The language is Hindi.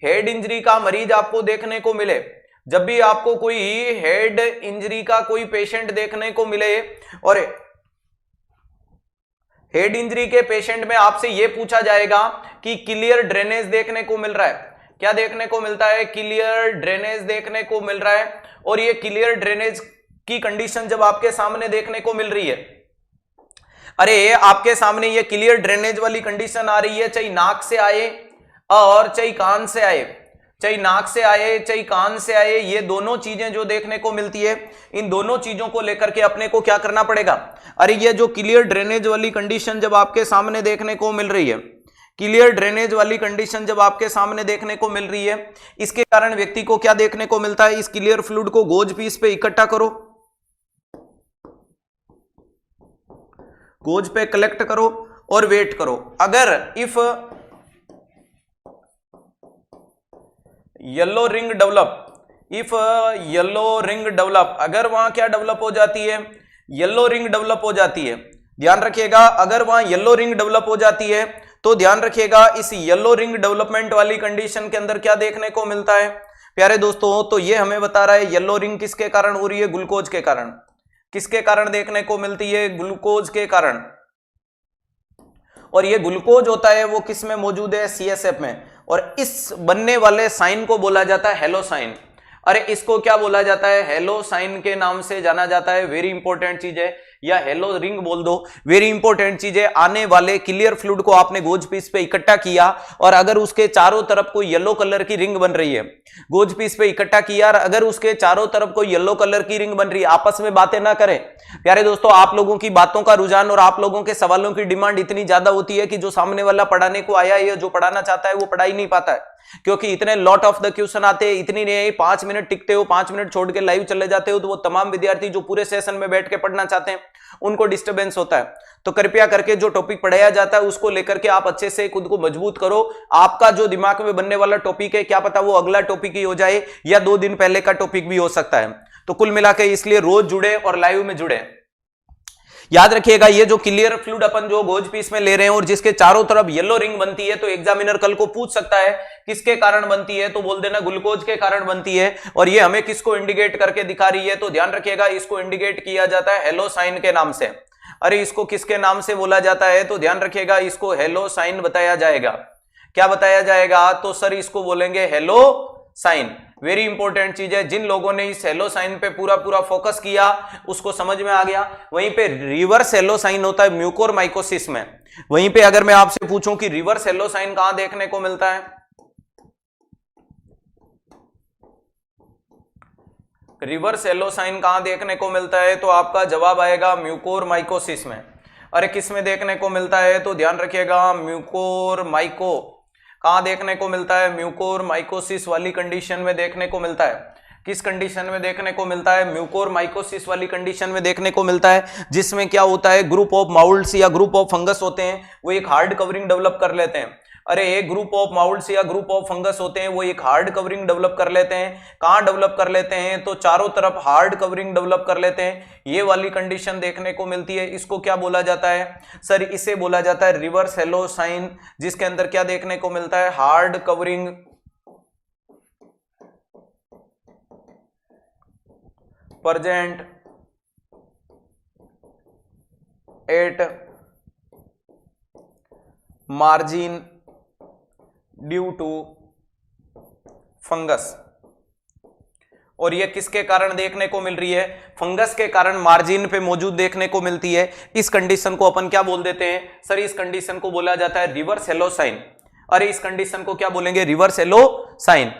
हेड इंजरी का मरीज आपको देखने को मिले, जब भी आपको कोई हेड इंजरी का कोई पेशेंट देखने को मिले और हेड इंजरी के पेशेंट में आपसे यह पूछा जाएगा कि क्लियर ड्रेनेज देखने को मिल रहा है, क्या देखने को मिलता है? क्लियर ड्रेनेज देखने को मिल रहा है। और ये क्लियर ड्रेनेज की कंडीशन जब आपके सामने देखने को मिल रही है, अरे आपके सामने ये क्लियर ड्रेनेज वाली कंडीशन आ रही है, चाहे नाक से आए और चाहे कान से आए, चाहे नाक से आए चाहे कान से आए, ये दोनों चीजें जो देखने को मिलती है, इन दोनों चीजों को लेकर के अपने को क्या करना पड़ेगा? अरे ये जो क्लियर ड्रेनेज वाली कंडीशन जब आपके सामने देखने को मिल रही है, क्लियर ड्रेनेज वाली कंडीशन जब आपके सामने देखने को मिल रही है, इसके कारण व्यक्ति को क्या देखने को मिलता है? इस क्लियर फ्लूइड को गोज पीस पे इकट्ठा करो, गोज पे कलेक्ट करो और वेट करो। अगर if yellow ring develop, if yellow ring develop, अगर वहां क्या डेवलप हो जाती है? येलो रिंग डेवलप हो जाती है। ध्यान रखिएगा, अगर वहां येलो रिंग डेवलप हो जाती है तो ध्यान रखिएगा इस येलो रिंग डेवलपमेंट वाली कंडीशन के अंदर क्या देखने को मिलता है प्यारे दोस्तों? तो ये हमें बता रहा है येलो रिंग किसके कारण हो रही है? ग्लूकोज के कारण। किसके कारण देखने को मिलती है? ग्लूकोज के कारण। और ये ग्लूकोज होता है वो किस में मौजूद है? सीएसएफ में। और इस बनने वाले साइन को बोला जाता है हेलो साइन। अरे इसको क्या बोला जाता है? हेलो साइन के नाम से जाना जाता है। वेरी इंपॉर्टेंट चीज है, या हेलो रिंग बोल दो, वेरी इंपॉर्टेंट चीज है। आने वाले क्लियर फ्लूइड को आपने गोज पीस पे इकट्ठा किया और अगर उसके चारों तरफ कोई येलो कलर की रिंग बन रही है, गोज पीस पे इकट्ठा किया और अगर उसके चारों तरफ कोई येलो कलर की रिंग बन रही है, आपस में बातें ना करें प्यारे दोस्तों। आप लोगों की बातों का रुझान और आप लोगों के सवालों की डिमांड इतनी ज्यादा होती है कि जो सामने वाला पढ़ाने को आया है, जो पढ़ाना चाहता है, वो पढ़ा ही नहीं पाता है, क्योंकि इतने लॉट ऑफ द क्वेश्चन आते हैं। इतनी नहीं, 5 मिनट टिकते हो, 5 मिनट छोड़ के लाइव चले जाते हो, तो वो तमाम विद्यार्थी जो पूरे सेशन में बैठ के पढ़ना चाहते हैं उनको डिस्टर्बेंस होता है। तो कृपया करके जो टॉपिक पढ़ाया जाता है उसको लेकर के आप अच्छे से खुद को मजबूत करो। आपका जो दिमाग में बनने वाला टॉपिक है, क्या पता वो अगला टॉपिक ही हो जाए या 2 दिन पहले का टॉपिक भी हो सकता है। तो कुल मिलाकर इसलिए रोज जुड़े और लाइव में जुड़े। याद रखिएगा, ये जो क्लियर फ्लूइड अपन जो गोज पीस में ले रहे हैं और जिसके चारों तरफ येलो रिंग बनती है, तो एग्जामिनर कल को पूछ सकता है किसके कारण बनती है, तो बोल देना ग्लूकोज के कारण बनती है। और ये हमें किसको इंडिकेट करके दिखा रही है? तो ध्यान रखिएगा, इसको इंडिकेट किया जाता है हेलो साइन के नाम से। अरे इसको किसके नाम से बोला जाता है? तो ध्यान रखिएगा, इसको हेलो साइन बताया जाएगा। क्या बताया जाएगा? तो सर इसको बोलेंगे हेलो साइन। वेरी इंपॉर्टेंट चीज है। जिन लोगों ने इस हेलो साइन पे पूरा फोकस किया उसको समझ में आ गया। वहीं पे रिवर्स हेलो साइन होता है म्यूकोरमाइकोसिस में। वहीं पे अगर मैं आपसे पूछूं कि रिवर्स हेलो साइन कहां देखने को मिलता है, रिवर्स हेलो साइन कहां देखने को मिलता है, तो आपका जवाब आएगा म्यूकोरमाइकोसिस में। अरे किस में देखने को मिलता है? तो ध्यान रखिएगा, म्यूकोरमाइको कहां देखने को मिलता है? म्यूकोरमाइकोसिस वाली कंडीशन में देखने को मिलता है। किस कंडीशन में देखने को मिलता है? म्यूकोरमाइकोसिस वाली कंडीशन में देखने को मिलता है, जिसमें क्या होता है, ग्रुप ऑफ माउल्ड्स या ग्रुप ऑफ फंगस होते हैं, वो एक हार्ड कवरिंग डेवलप कर लेते हैं। अरे एक ग्रुप ऑफ माउल्ड्स या ग्रुप ऑफ फंगस होते हैं, वो एक हार्ड कवरिंग डेवलप कर लेते हैं। कहां डेवलप कर लेते हैं? तो चारों तरफ हार्ड कवरिंग डेवलप कर लेते हैं। ये वाली कंडीशन देखने को मिलती है। इसको क्या बोला जाता है? सर इसे बोला जाता है रिवर्स हेलो साइन, जिसके अंदर क्या देखने को मिलता है? Hard covering present at margin due to fungus. और ये किसके कारण देखने को मिल रही है? फंगस के कारण मार्जिन पे मौजूद देखने को मिलती है। इस कंडीशन को अपन क्या बोल देते हैं? सर इस कंडीशन को बोला जाता है रिवर्स हेलो साइन। अरे इस कंडीशन को क्या बोलेंगे? Reverse halo sign.